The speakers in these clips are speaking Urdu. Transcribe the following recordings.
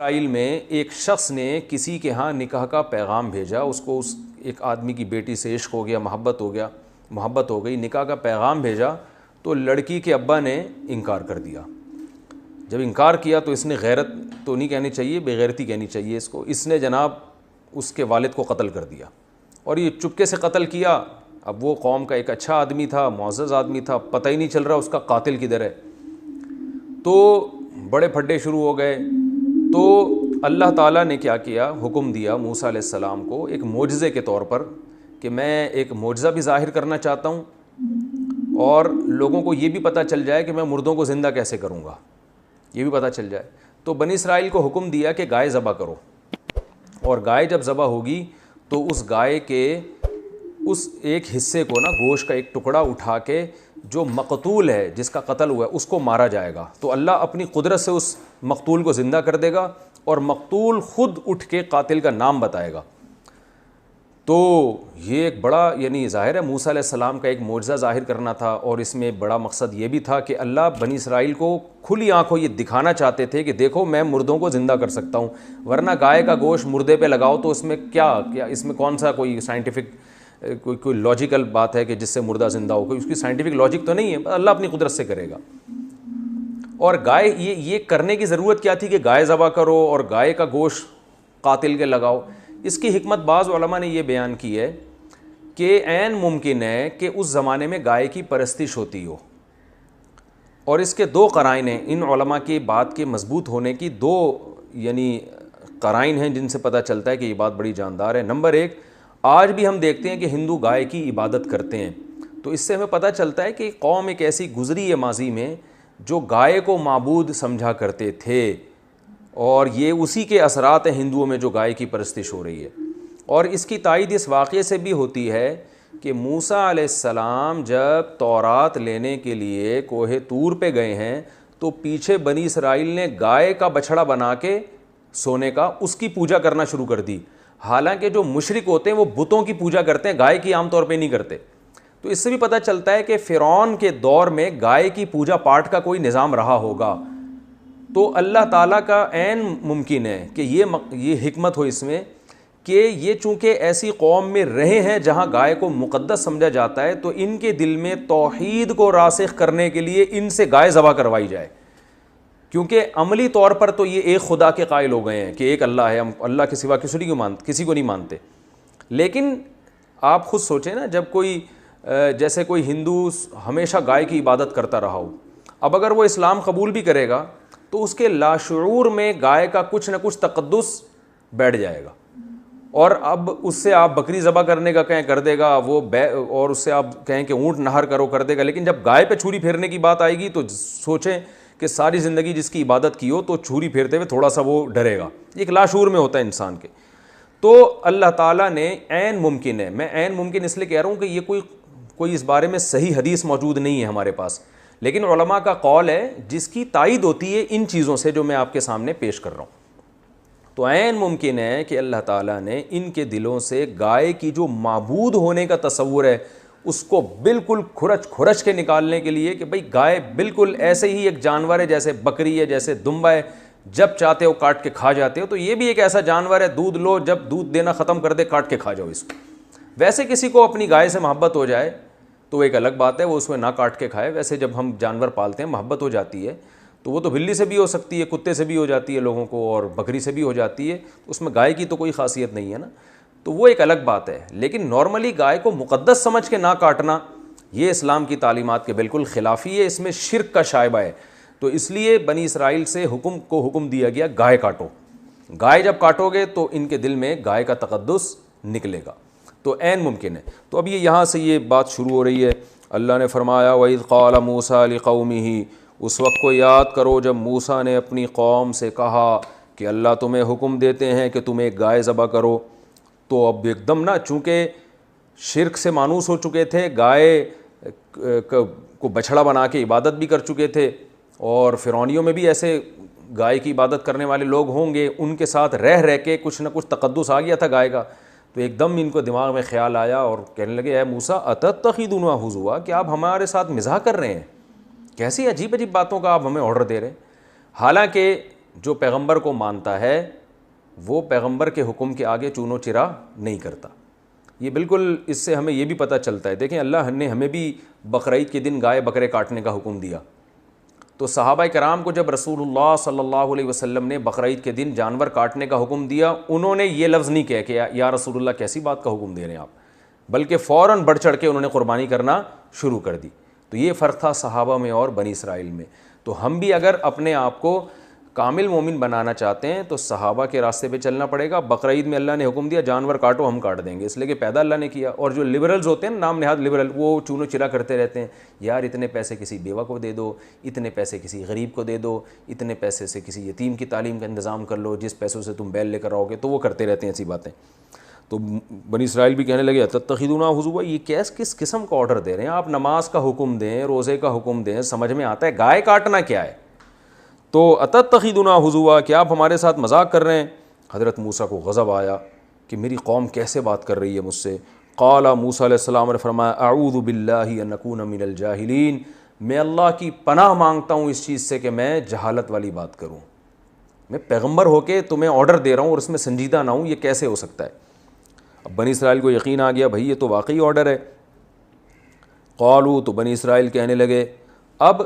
اسرائیل میں ایک شخص نے کسی کے ہاں نکاح کا پیغام بھیجا، اس کو ایک آدمی کی بیٹی سے عشق ہو گیا، محبت ہو گئی، نکاح کا پیغام بھیجا تو لڑکی کے ابا نے انکار کر دیا۔ جب انکار کیا تو اس نے، غیرت تو نہیں کہنی چاہیے، بے غیرتی کہنی چاہیے اس نے جناب اس کے والد کو قتل کر دیا، اور یہ چپکے سے قتل کیا۔ اب وہ قوم کا ایک اچھا آدمی تھا، معزز آدمی تھا، پتہ ہی نہیں چل رہا اس کا قاتل کدھر ہے، تو بڑے پھڈے شروع ہو گئے۔ تو اللہ تعالیٰ نے کیا کیا، حکم دیا موسیٰ علیہ السلام کو ایک معجزے کے طور پر کہ میں ایک معجزہ بھی ظاہر کرنا چاہتا ہوں، اور لوگوں کو یہ بھی پتہ چل جائے کہ میں مردوں کو زندہ کیسے کروں گا، یہ بھی پتہ چل جائے۔ تو بنی اسرائیل کو حکم دیا کہ گائے ذبح کرو، اور گائے جب ذبح ہوگی تو اس گائے کے اس ایک حصے کو نا، گوشت کا ایک ٹکڑا اٹھا کے جو مقتول ہے، جس کا قتل ہوا ہے، اس کو مارا جائے گا، تو اللہ اپنی قدرت سے اس مقتول کو زندہ کر دے گا، اور مقتول خود اٹھ کے قاتل کا نام بتائے گا۔ تو یہ ایک بڑا، یعنی ظاہر ہے موسیٰ علیہ السلام کا ایک معجزہ ظاہر کرنا تھا، اور اس میں بڑا مقصد یہ بھی تھا کہ اللہ بنی اسرائیل کو کھلی آنکھوں یہ دکھانا چاہتے تھے کہ دیکھو میں مردوں کو زندہ کر سکتا ہوں، ورنہ گائے کا گوشت مردے پہ لگاؤ تو اس میں کیا اس میں کون سا کوئی سائنٹیفک کوئی لاجیکل بات ہے کہ جس سے مردہ زندہ ہو، کوئی اس کی سائنٹیفک لاجک تو نہیں ہے، اللہ اپنی قدرت سے کرے گا۔ اور گائے یہ کرنے کی ضرورت کیا تھی کہ گائے ذبح کرو اور گائے کا گوشت قاتل کے لگاؤ؟ اس کی حکمت بعض علماء نے یہ بیان کی ہے کہ عین ممکن ہے کہ اس زمانے میں گائے کی پرستش ہوتی ہو، اور اس کے دو قرائن ہیں، ان علماء کی بات کے مضبوط ہونے کی دو یعنی قرائن ہیں جن سے پتہ چلتا ہے کہ یہ بات بڑی جاندار ہے۔ نمبر ایک، آج بھی ہم دیکھتے ہیں کہ ہندو گائے کی عبادت کرتے ہیں، تو اس سے ہمیں پتہ چلتا ہے کہ قوم ایک ایسی گزری ہے ماضی میں جو گائے کو معبود سمجھا کرتے تھے، اور یہ اسی کے اثرات ہیں ہندوؤں میں جو گائے کی پرستش ہو رہی ہے۔ اور اس کی تائید اس واقعے سے بھی ہوتی ہے کہ موسیٰ علیہ السلام جب تورات لینے کے لیے کوہ طور پہ گئے ہیں تو پیچھے بنی اسرائیل نے گائے کا بچھڑا بنا کے سونے کا اس کی پوجا کرنا شروع کر دی، حالانکہ جو مشرک ہوتے ہیں وہ بتوں کی پوجا کرتے ہیں، گائے کی عام طور پہ نہیں کرتے۔ تو اس سے بھی پتہ چلتا ہے کہ فرعون کے دور میں گائے کی پوجا پاٹ کا کوئی نظام رہا ہوگا۔ تو اللہ تعالیٰ کا عین ممکن ہے کہ یہ حکمت ہو اس میں کہ یہ چونکہ ایسی قوم میں رہے ہیں جہاں گائے کو مقدس سمجھا جاتا ہے، تو ان کے دل میں توحید کو راسخ کرنے کے لیے ان سے گائے ذبح کروائی جائے، کیونکہ عملی طور پر تو یہ ایک خدا کے قائل ہو گئے ہیں کہ ایک اللہ ہے، ہم اللہ کے سوا کسی کو نہیں مانتے۔ لیکن آپ خود سوچیں نا، جب کوئی جیسے کوئی ہندو ہمیشہ گائے کی عبادت کرتا رہا ہو، اب اگر وہ اسلام قبول بھی کرے گا تو اس کے لاشعور میں گائے کا کچھ نہ کچھ تقدس بیٹھ جائے گا، اور اب اس سے آپ بکری ذبح کرنے کا کہیں کر دے گا وہ، اور اس سے آپ کہیں کہ اونٹ نہر کرو کر دے گا، لیکن جب گائے پہ چھری پھیرنے کی بات آئے گی تو سوچیں کہ ساری زندگی جس کی عبادت کی ہو تو چھری پھیرتے ہوئے تھوڑا سا وہ ڈرے گا، ایک لاشعور میں ہوتا ہے انسان کے۔ تو اللہ تعالیٰ نے عین ممکن ہے، میں عین ممکن اس لیے کہہ رہا ہوں کہ یہ کوئی اس بارے میں صحیح حدیث موجود نہیں ہے ہمارے پاس، لیکن علماء کا قول ہے جس کی تائید ہوتی ہے ان چیزوں سے جو میں آپ کے سامنے پیش کر رہا ہوں۔ تو عین ممکن ہے کہ اللہ تعالیٰ نے ان کے دلوں سے گائے کی جو معبود ہونے کا تصور ہے اس کو بالکل کھرچ کے نکالنے کے لیے کہ بھئی گائے بالکل ایسے ہی ایک جانور ہے جیسے بکری ہے، جیسے دمبا ہے، جب چاہتے ہو کاٹ کے کھا جاتے ہو، تو یہ بھی ایک ایسا جانور ہے، دودھ لو، جب دودھ دینا ختم کر دے کاٹ کے کھا جاؤ اس کو۔ ویسے کسی کو اپنی گائے سے محبت ہو جائے تو وہ ایک الگ بات ہے، وہ اس میں نہ کاٹ کے کھائے۔ ویسے جب ہم جانور پالتے ہیں محبت ہو جاتی ہے تو وہ تو بلی سے بھی ہو سکتی ہے، کتے سے بھی ہو جاتی ہے لوگوں کو، اور بکری سے بھی ہو جاتی ہے، اس میں گائے کی تو کوئی خاصیت نہیں ہے نا، تو وہ ایک الگ بات ہے۔ لیکن نارملی گائے کو مقدس سمجھ کے نہ کاٹنا یہ اسلام کی تعلیمات کے بالکل خلافی ہے، اس میں شرک کا شائبہ ہے۔ تو اس لیے بنی اسرائیل سے حکم دیا گیا گائے کاٹو، گائے جب کاٹو گے تو ان کے دل میں گائے کا تقدس نکلے گا، تو عین ممکن ہے۔ تو اب یہاں سے یہ بات شروع ہو رہی ہے، اللہ نے فرمایا وَإِذْ قَالَ مُوسَىٰ لِقَوْمِهِ، اس وقت کو یاد کرو جب موسیٰ نے اپنی قوم سے کہا کہ اللہ تمہیں حکم دیتے ہیں کہ تم ایک گائے ذبح کرو۔ تو اب ایک دم نا، چونکہ شرک سے مانوس ہو چکے تھے، گائے کو بچھڑا بنا کے عبادت بھی کر چکے تھے، اور فرعونیوں میں بھی ایسے گائے کی عبادت کرنے والے لوگ ہوں گے، ان کے ساتھ رہ کے کچھ نہ کچھ تقدس آ گیا تھا گائے کا۔ تو ایک دم ان کو دماغ میں خیال آیا اور کہنے لگے اے موسیٰ اتتخذونہ ہزوا، کہ آپ ہمارے ساتھ مزاح کر رہے ہیں، کیسی عجیب عجیب باتوں کا آپ ہمیں آرڈر دے رہے ہیں۔ حالانکہ جو پیغمبر کو مانتا ہے وہ پیغمبر کے حکم کے آگے چون و چرا نہیں کرتا. یہ بالکل اس سے ہمیں یہ بھی پتہ چلتا ہے. دیکھیں اللہ نے ہمیں بھی بقرعید کے دن گائے بکرے کاٹنے کا حکم دیا, تو صحابہ کرام کو جب رسول اللہ صلی اللہ علیہ وسلم نے بقرعید کے دن جانور کاٹنے کا حکم دیا, انہوں نے یہ لفظ نہیں کہا کہ یا رسول اللہ کیسی بات کا حکم دے رہے ہیں آپ, بلکہ فوراً بڑھ چڑھ کے انہوں نے قربانی کرنا شروع کر دی. تو یہ فرق تھا صحابہ میں اور بنی اسرائیل میں. تو ہم بھی اگر اپنے آپ کو کامل مومن بنانا چاہتے ہیں تو صحابہ کے راستے پہ چلنا پڑے گا. بقرعید میں اللہ نے حکم دیا جانور کاٹو, ہم کاٹ دیں گے, اس لیے کہ پیدا اللہ نے کیا. اور جو لبرلز ہوتے ہیں نام نہاد لبرل, وہ چون و چرا کرتے رہتے ہیں, یار اتنے پیسے کسی بیوہ کو دے دو, اتنے پیسے کسی غریب کو دے دو, اتنے پیسے سے کسی یتیم کی تعلیم کا انتظام کر لو, جس پیسوں سے تم بیل لے کر آؤ گے, تو وہ کرتے رہتے ہیں ایسی باتیں. تو بنی اسرائیل بھی کہنے لگے تتخذون حضوا, یہ کس قسم کا آرڈر دے رہے ہیں آپ؟ نماز کا حکم دیں, روزے کا حکم دیں, سمجھ میں آتا ہے, گائے کاٹنا کیا ہے؟ تو اتتخذون حضوا, کیا آپ ہمارے ساتھ مذاق کر رہے ہیں؟ حضرت موسیٰ کو غضب آیا کہ میری قوم کیسے بات کر رہی ہے مجھ سے. قال موسیٰ علیہ السلام نے فرمایا اعوذ باللہ ان اکون من الجاہلین, میں اللہ کی پناہ مانگتا ہوں اس چیز سے کہ میں جہالت والی بات کروں. میں پیغمبر ہو کے تمہیں آرڈر دے رہا ہوں اور اس میں سنجیدہ نہ ہوں, یہ کیسے ہو سکتا ہے؟ اب بنی اسرائیل کو یقین آ گیا بھائی یہ تو واقعی آرڈر ہے. قالوا, تو بنی اسرائیل کہنے لگے, اب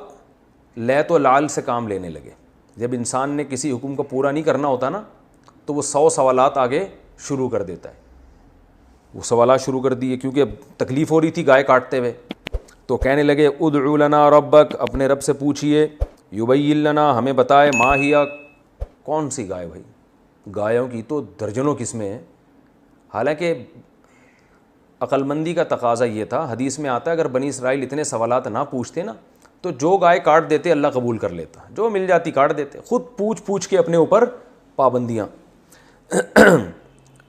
لیت و لعل سے کام لینے لگے. جب انسان نے کسی حکم کو پورا نہیں کرنا ہوتا نا تو وہ 100 سوالات آگے شروع کر دیتا ہے. وہ سوالات شروع کر دیے کیونکہ اب تکلیف ہو رہی تھی گائے کاٹتے ہوئے. تو کہنے لگے ادعو لنا ربک, اپنے رب سے پوچھئے, یبین لنا, ہمیں بتائے, ما ہی, کون سی گائے بھائی؟ گایوں کی تو درجنوں قسمیں ہیں. حالانکہ عقل مندی کا تقاضا یہ تھا, حدیث میں آتا ہے اگر بنی اسرائیل اتنے سوالات نہ پوچھتے نا تو جو گائے کاٹ دیتے اللہ قبول کر لیتا, جو مل جاتی کاٹ دیتے. خود پوچھ کے اپنے اوپر پابندیاں.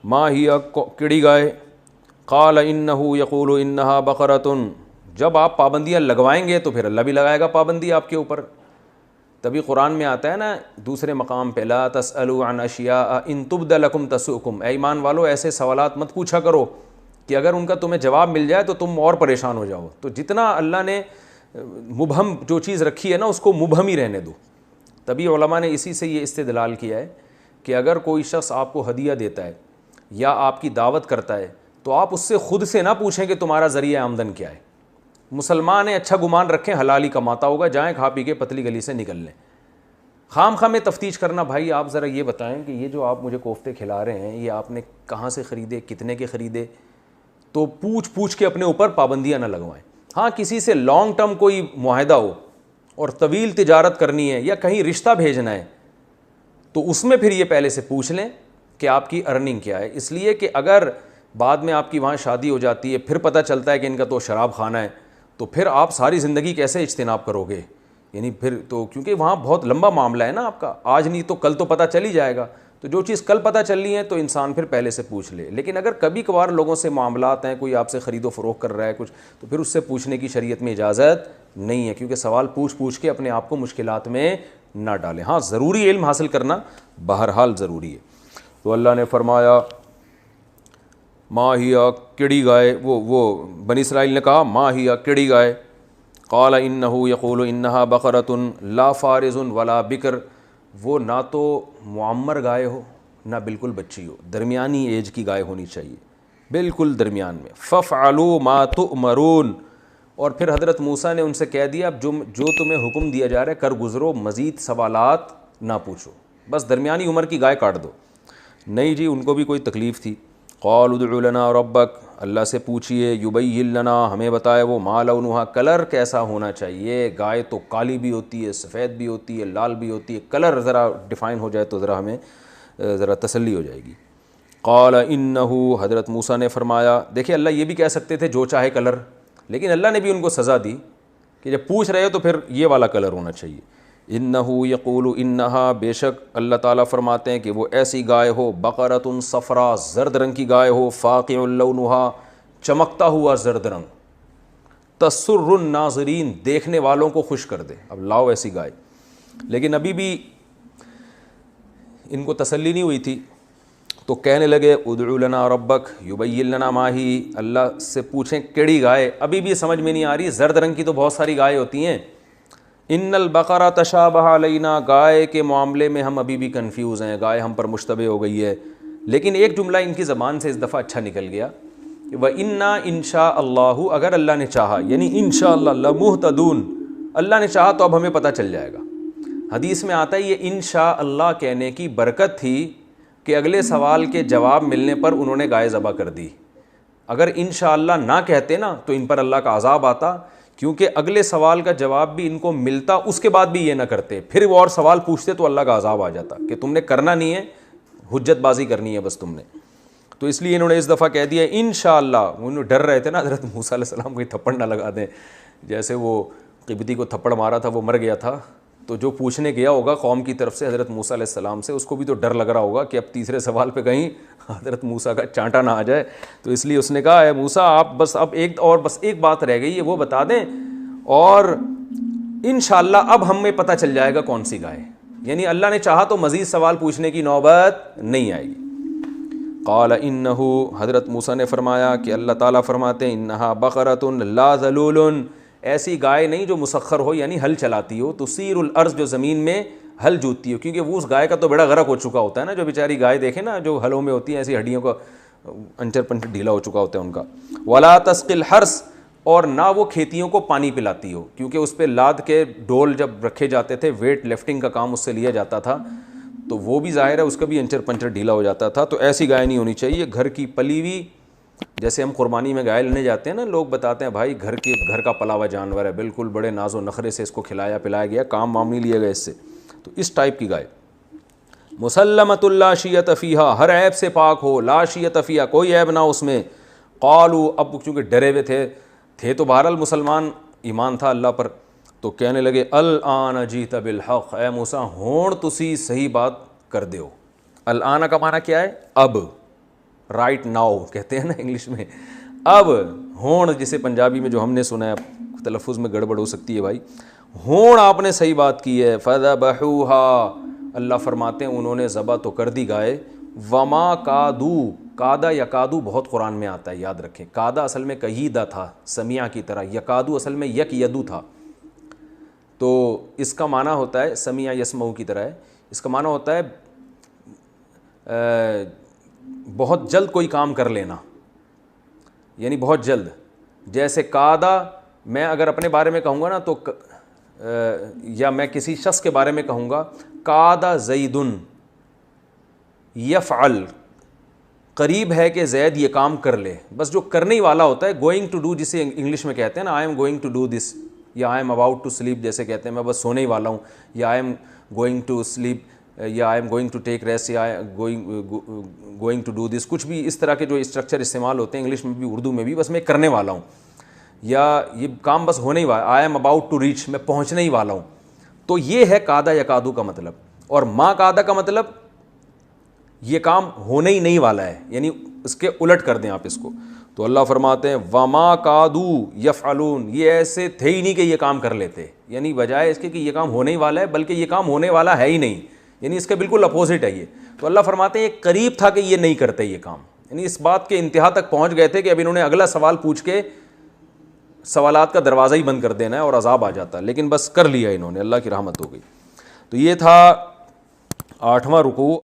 ما ہی, کڑی گائے؟ قال انہ یقول انہا بقرۃ, جب آپ پابندیاں لگوائیں گے تو پھر اللہ بھی لگائے گا پابندی آپ کے اوپر. تبھی قرآن میں آتا ہے نا دوسرے مقام پہ, لا تسألوا عن اشیاء ان تبد لکم تسؤکم, اے ایمان والو ایسے سوالات مت پوچھا کرو کہ اگر ان کا تمہیں جواب مل جائے تو تم اور پریشان ہو جاؤ. تو جتنا اللہ نے مبہم جو چیز رکھی ہے نا اس کو مبہم ہی رہنے دو. تبھی علماء نے اسی سے یہ استدلال کیا ہے کہ اگر کوئی شخص آپ کو ہدیہ دیتا ہے یا آپ کی دعوت کرتا ہے تو آپ اس سے خود سے نہ پوچھیں کہ تمہارا ذریعہ آمدن کیا ہے. مسلمان ہیں, اچھا گمان رکھیں حلال ہی کماتا ہوگا, جائیں کھا پی کے پتلی گلی سے نکل لیں. خام خواہ میں تفتیش کرنا, بھائی آپ ذرا یہ بتائیں کہ یہ جو آپ مجھے کوفتے کھلا رہے ہیں یہ آپ نے کہاں سے خریدے, کتنے کے خریدے؟ تو پوچھ کے اپنے اوپر پابندیاں نہ لگوائیں. ہاں کسی سے لانگ ٹرم کوئی معاہدہ ہو اور طویل تجارت کرنی ہے یا کہیں رشتہ بھیجنا ہے تو اس میں پھر یہ پہلے سے پوچھ لیں کہ آپ کی ارننگ کیا ہے. اس لیے کہ اگر بعد میں آپ کی وہاں شادی ہو جاتی ہے, پھر پتہ چلتا ہے کہ ان کا تو شراب خانہ ہے, تو پھر آپ ساری زندگی کیسے اجتناب کرو گے؟ یعنی پھر تو کیونکہ وہاں بہت لمبا معاملہ ہے نا آپ کا, آج نہیں تو کل تو پتہ چل ہی جائے گا. تو جو چیز کل پتہ چلنی ہے تو انسان پھر پہلے سے پوچھ لے. لیکن اگر کبھی کبھار لوگوں سے معاملات ہیں, کوئی آپ سے خرید و فروخت کر رہا ہے کچھ, تو پھر اس سے پوچھنے کی شریعت میں اجازت نہیں ہے, کیونکہ سوال پوچھ کے اپنے آپ کو مشکلات میں نہ ڈالیں. ہاں ضروری علم حاصل کرنا بہرحال ضروری ہے. تو اللہ نے فرمایا ما ہی, کڑی گائے, وہ بنی اسرائیل نے کہا ما ہی, کڑی گائے. قال انہ یقول انہا بقرۃ لا فارض ولا بکر, وہ نہ تو معمر گائے ہو نہ بالکل بچی ہو, درمیانی ایج کی گائے ہونی چاہیے, بالکل درمیان میں. فافعلوا ما تؤمرون, اور پھر حضرت موسیٰ نے ان سے کہہ دیا اب جو تمہیں حکم دیا جا رہا ہے کر گزرو, مزید سوالات نہ پوچھو, بس درمیانی عمر کی گائے کاٹ دو. نہیں جی, ان کو بھی کوئی تکلیف تھی. قالوا ادع لنا ربک, اللہ سے پوچھئے, یبین لنا, ہمیں بتائے وہ, ما لونہا, کلر کیسا ہونا چاہیے. گائے تو کالی بھی ہوتی ہے, سفید بھی ہوتی ہے, لال بھی ہوتی ہے, کلر ذرا ڈیفائن ہو جائے تو ذرا ہمیں ذرا تسلی ہو جائے گی. قال انہ, حضرت موسیٰ نے فرمایا, دیکھیں اللہ یہ بھی کہہ سکتے تھے جو چاہے کلر, لیکن اللہ نے بھی ان کو سزا دی کہ جب پوچھ رہے ہو تو پھر یہ والا کلر ہونا چاہیے. انہ یقول انہا, بے شک اللہ تعالیٰ فرماتے ہیں کہ وہ ایسی گائے ہو, بقرۃ صفرا, زرد رنگ کی گائے ہو, فاقع لونہا, چمکتا ہوا زرد رنگ, تسر الناظرین, دیکھنے والوں کو خوش کر دے. اب لاؤ ایسی گائے. لیکن ابھی بھی ان کو تسلی نہیں ہوئی تھی, تو کہنے لگے ادعو لنا ربک یبین لنا ما ہی, اللہ سے پوچھیں کیڑی گائے. ابھی بھی سمجھ میں نہیں آ رہی, زرد رنگ کی تو بہت ساری گائے ہوتی ہیں, ان البقرہ تشابہ علینا، گائے کے معاملے میں ہم ابھی بھی کنفیوز ہیں، گائے ہم پر مشتبہ ہو گئی ہے. لیکن ایک جملہ ان کی زبان سے اس دفعہ اچھا نکل گیا، وَإِنَّا إِن شَاءَ اللَّهُ، اگر اللہ نے چاہا، یعنی انشاءاللہ لَمُهْتَدُونَ، اللہ نے چاہا تو اب ہمیں پتہ چل جائے گا. حدیث میں آتا ہے یہ انشاءاللہ کہنے کی برکت تھی کہ اگلے سوال کے جواب ملنے پر انہوں نے گائے ذبح کر دی. اگر انشاءاللہ نہ کہتے نا تو ان پر اللہ کا عذاب آتا، کیونکہ اگلے سوال کا جواب بھی ان کو ملتا، اس کے بعد بھی یہ نہ کرتے، پھر وہ اور سوال پوچھتے تو اللہ کا عذاب آ جاتا کہ تم نے کرنا نہیں ہے، حجت بازی کرنی ہے بس تم نے. تو اس لیے انہوں نے اس دفعہ کہہ دیا انشاءاللہ. انہوں ڈر رہے تھے نا حضرت موسیٰ علیہ السلام کوئی تھپڑ نہ لگا دیں، جیسے وہ قبطی کو تھپڑ مارا تھا، وہ مر گیا تھا، تو جو پوچھنے گیا ہوگا قوم کی طرف سے حضرت موسیٰ علیہ السلام سے، اس کو بھی تو ڈر لگ رہا ہوگا کہ اب تیسرے سوال پہ کہیں حضرت موسیٰ کا چانٹا نہ آ جائے. تو اس لیے اس نے کہا اے موسیٰ آپ بس اب ایک بات رہ گئی ہے وہ بتا دیں، اور انشاءاللہ اب ہمیں پتہ چل جائے گا کون سی گائے، یعنی اللہ نے چاہا تو مزید سوال پوچھنے کی نوبت نہیں آئے گی. قال انہو، حضرت موسیٰ نے فرمایا کہ اللہ تعالیٰ فرماتے ہیں انہا بقرۃ لا ذلول، ایسی گائے نہیں جو مسخر ہو، یعنی ہل چلاتی ہو، تثیر الارض، جو زمین میں ہل جوتتی ہو، کیونکہ وہ اس گائے کا تو بیڑا غرق ہو چکا ہوتا ہے نا، جو بیچاری گائے دیکھیں نا جو ہلوں میں ہوتی ہیں، ایسی ہڈیوں کا انچر پنچر ڈھیلا ہو چکا ہوتا ہے ان کا. ولا تسقی الحرث، اور نہ وہ کھیتیوں کو پانی پلاتی ہو، کیونکہ اس پہ لاد کے ڈول جب رکھے جاتے تھے، ویٹ لفٹنگ کا کام اس سے لیا جاتا تھا، تو وہ بھی ظاہر ہے اس کا بھی انچر پنچر ڈھیلا ہو جاتا تھا. تو ایسی گائے نہیں ہونی چاہیے، گھر کی پلی ہوئی. جیسے ہم قربانی میں گائے لینے جاتے ہیں نا، لوگ بتاتے ہیں بھائی گھر کا پلا ہوا جانور ہے، بالکل بڑے ناز و نخرے سے اس کو کھلایا پلایا گیا، کام وام نہیں لیا گیا اس سے. تو اس ٹائپ کی گائے مسلمۃ لا شیۃ فیہا، ہر عیب سے پاک ہو، لا شیۃ فیہا، کوئی عیب نہ اس میں. قالوا، اب چونکہ ڈرے ہوئے تھے تو بہرحال مسلمان، ایمان تھا اللہ پر، تو کہنے لگے الآن جیت بالحق، اے موسیٰ ہون تسی صحیح بات کر دیو. الآن کا معنی کیا ہے؟ اب، رائٹ ناؤ کہتے ہیں نا انگلش میں. اب ہون، جسے پنجابی میں جو ہم نے سنا ہے، تلفظ میں گڑبڑ ہو سکتی ہے بھائی، ہون آپ نے صحیح بات کی ہے. فذبحوها، اللہ فرماتے ہیں انہوں نے ذبح تو کر دی گائے. وما کادو، کادا یکادو بہت قرآن میں آتا ہے، یاد رکھیں. کادا اصل میں کہیدہ تھا سمیع کی طرح، یکادو اصل میں یک یدو تھا. تو اس کا معنی ہوتا ہے سمیع یسمعو کی طرح ہے، اس کا معنی ہوتا ہے بہت جلد کوئی کام کر لینا، یعنی بہت جلد. جیسے کادا، میں اگر اپنے بارے میں کہوں گا نا تو یا میں کسی شخص کے بارے میں کہوں گا کادا زیدن یفعل، قریب ہے کہ زید یہ کام کر لے. بس جو کرنے ہی والا ہوتا ہے، گوئنگ ٹو ڈو، جسے انگلش میں کہتے ہیں نا I am going to do this, یا I am about to sleep جیسے کہتے ہیں، میں بس سونے ہی والا ہوں، یا I am going to sleep, یا I am going to take rest, یا گوئنگ ٹو ڈو دس، کچھ بھی اس طرح کے جو اسٹرکچر استعمال ہوتے ہیں انگلش میں بھی اردو میں بھی، بس میں کرنے والا ہوں، یا یہ کام بس ہونے ہی والا، I am about to reach, میں پہنچنے ہی والا ہوں. تو یہ ہے کادا یکادو کا مطلب. اور ما کادا کا مطلب یہ کام ہونے ہی نہیں والا ہے، یعنی اس کے الٹ کر دیں آپ اس کو. تو اللہ فرماتے ہیں وما کادو یفعلون، یہ ایسے تھے ہی نہیں کہ یہ کام کر لیتے، یعنی بجائے اس کے کہ یہ کام ہونے ہی والا ہے، بلکہ یہ کام ہونے والا ہے ہی نہیں، یعنی اس کے بالکل اپوزٹ ہے یہ. تو اللہ فرماتے ہیں یہ قریب تھا کہ یہ نہیں کرتے یہ کام، یعنی اس بات کے انتہا تک پہنچ گئے تھے کہ اب انہوں نے اگلا سوال پوچھ کے سوالات کا دروازہ ہی بند کر دینا ہے اور عذاب آ جاتا ہے، لیکن بس کر لیا انہوں نے، اللہ کی رحمت ہو گئی. تو یہ تھا 8واں رکوع.